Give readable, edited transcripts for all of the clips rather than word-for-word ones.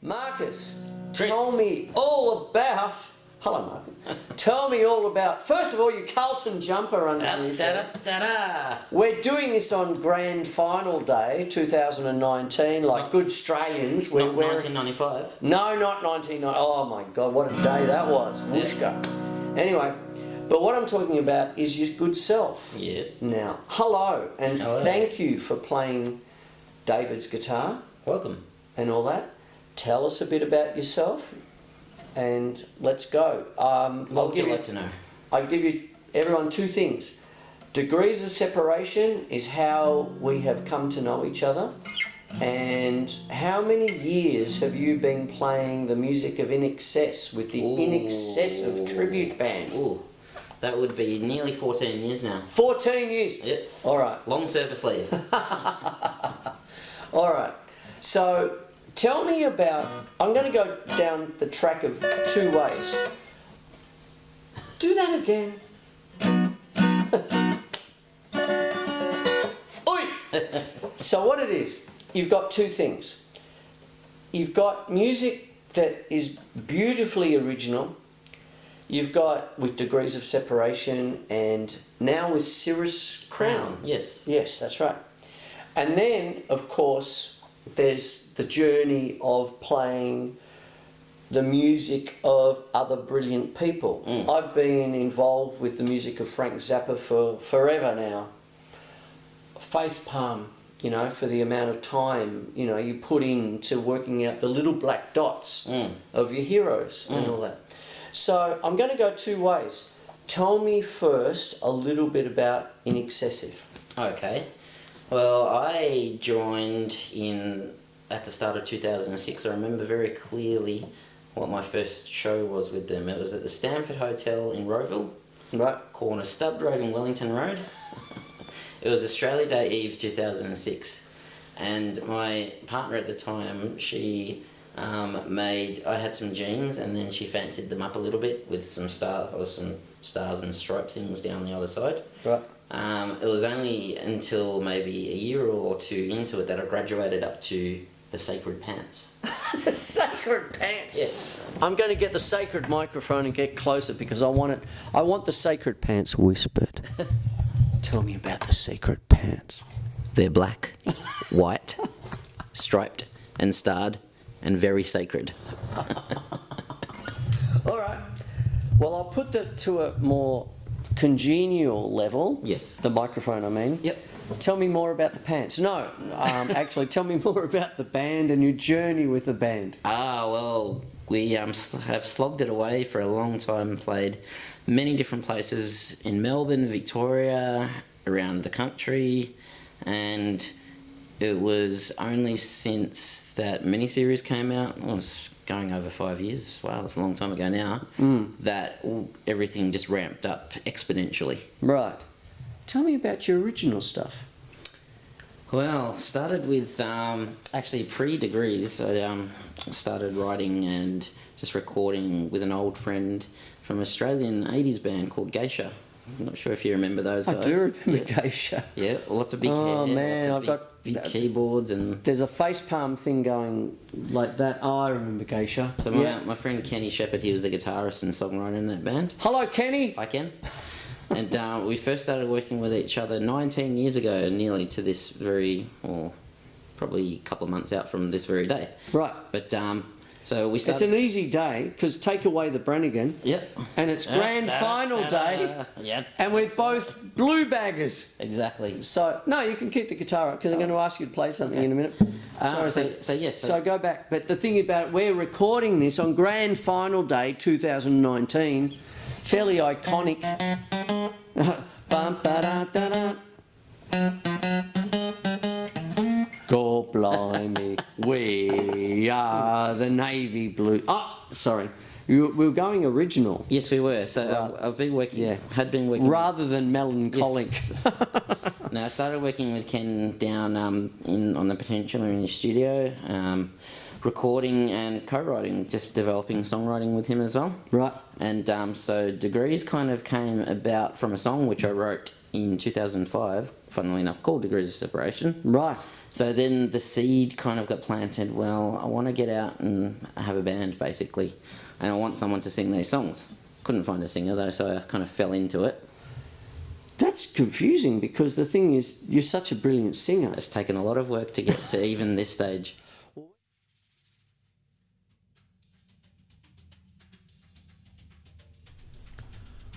Markus, Chris. tell me all about... Hello, Markus. Tell me all about... First of all, your Carlton jumper underneath. We're doing this on Grand Final Day, 2019, like good Australians. Not 1995. No, not 1990. Oh my God, what a day that was. Whooshka. Anyway, but what I'm talking about is your good self. Yes. Now, hello, and thank you for playing David's guitar. Welcome. And all that. Tell us a bit about yourself, and let's go. What would you like to know? I'll give you everyone two things. Degrees of separation is how we have come to know each other. And how many years have you been playing the music of In Excess with the In Excessive tribute band? Ooh, that would be nearly 14 years now. 14 years? Yep. All right. Long service leave. All right. So tell me about... I'm going to go down the track of two ways. Do that again. Oi! So what it is, you've got two things. You've got music that is beautifully original. You've got with Degrees of Separation, and now with Cirrus Crown. Yes. Yes, that's right. And then, of course, there's the journey of playing the music of other brilliant people. I've been involved with the music of Frank Zappa for forever now. Facepalm, you know, for the amount of time, you know, you put into working out the little black dots of your heroes and all that. So I'm going to go two ways. Tell me first a little bit about In Excessive. Okay. Well, I joined at the start of 2006. I remember very clearly what my first show was with them. It was at the Stanford Hotel in Rowville, Right. corner Stubbs Road and Wellington Road. It was Australia Day Eve 2006, and my partner at the time, she I had some jeans, and then she fancied them up a little bit with some stars and stripe things down the other side. Right. It was only until maybe a year or two into it that I graduated up to the sacred pants. The sacred pants. Yes. I'm going to get the sacred microphone and get closer because I want the sacred pants whispered. Tell me about the sacred pants. They're black, white, striped and starred and very sacred. All right. Well, I'll put that to a more congenial level. Yes. The microphone, I mean. Yep. Tell me more about the pants. No, actually, tell me more about the band and your journey with the band. Well, we have slogged it away for a long time, played many different places in Melbourne, Victoria, around the country, and it was only since that miniseries came out, well, it's going over 5 years, wow, that's a long time ago now, that everything just ramped up exponentially. Right. Tell me about your original stuff. Well, started with actually pre-Degrees. I started writing and just recording with an old friend from an Australian 80s band called Geisha. I'm not sure if you remember those guys. I do remember Geisha. Yeah, lots of big hair. Oh man, lots of big keyboards and... There's a facepalm thing going like that. Oh, I remember Geisha. So my friend Kenny Shepherd, he was the guitarist and songwriter in that band. Hello, Kenny. Hi, Ken. And we first started working with each other 19 years ago, nearly to this probably a couple of months out from this very day. Right. But so we started... It's an easy day because take away the Brannigan. Yep. And it's grand final day. Yep. And we're both blue baggers. Exactly. So no, you can keep the guitar up because I'm going to ask you to play something in a minute. So go back. But the thing about we're recording this on Grand Final Day 2019, fairly iconic. Bum, ba-da-da-da. God blimey, we are the navy blue. Oh, sorry. We were going original. Yes, we were. So I've been working. Yeah. Had been working rather than melancholic. Yes. No, I started working with Ken down on the Peninsula in his studio, recording and co-writing, just developing songwriting with him as well. Right. And so Degrees kind of came about from a song which I wrote in 2005, funnily enough, called Degrees of Separation. Right. So then the seed kind of got planted. Well, I want to get out and have a band, basically, and I want someone to sing these songs. Couldn't find a singer, though, so I kind of fell into it. That's confusing, because the thing is, you're such a brilliant singer. It's taken a lot of work to get to even this stage.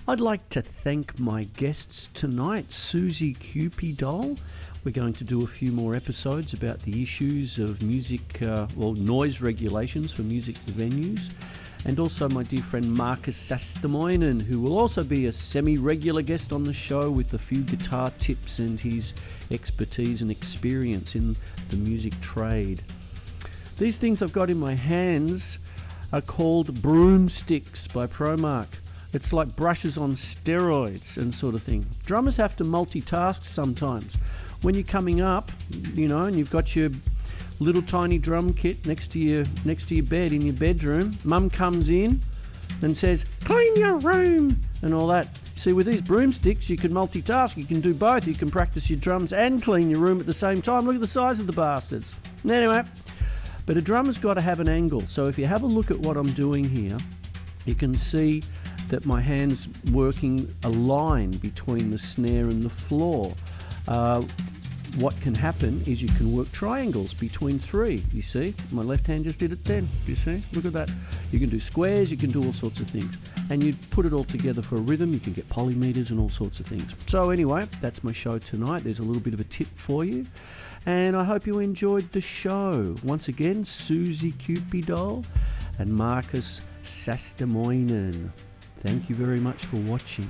I'd like to thank my guests tonight, Suzi Dohl. We're going to do a few more episodes about the issues of music, noise regulations for music venues. And also my dear friend Markus Saastoimenen, who will also be a semi-regular guest on the show with a few guitar tips and his expertise and experience in the music trade. These things I've got in my hands are called broomsticks by Promark. It's like brushes on steroids and sort of thing. Drummers have to multitask sometimes. When you're coming up, and you've got your little tiny drum kit next to your bed in your bedroom, Mum comes in and says, "Clean your room," and all that. See, with these broomsticks, you can multitask. You can do both. You can practice your drums and clean your room at the same time. Look at the size of the bastards. Anyway, but a drummer's got to have an angle. So if you have a look at what I'm doing here, you can see that my hand's working a line between the snare and the floor. What can happen is you can work triangles between three. You see, my left hand just did it then. You see, look at that. You can do squares, you can do all sorts of things. And you put it all together for a rhythm. You can get polymeters and all sorts of things. So anyway, that's my show tonight. There's a little bit of a tip for you. And I hope you enjoyed the show. Once again, Suzi Dohl and Markus Saastoimenen. Thank you very much for watching.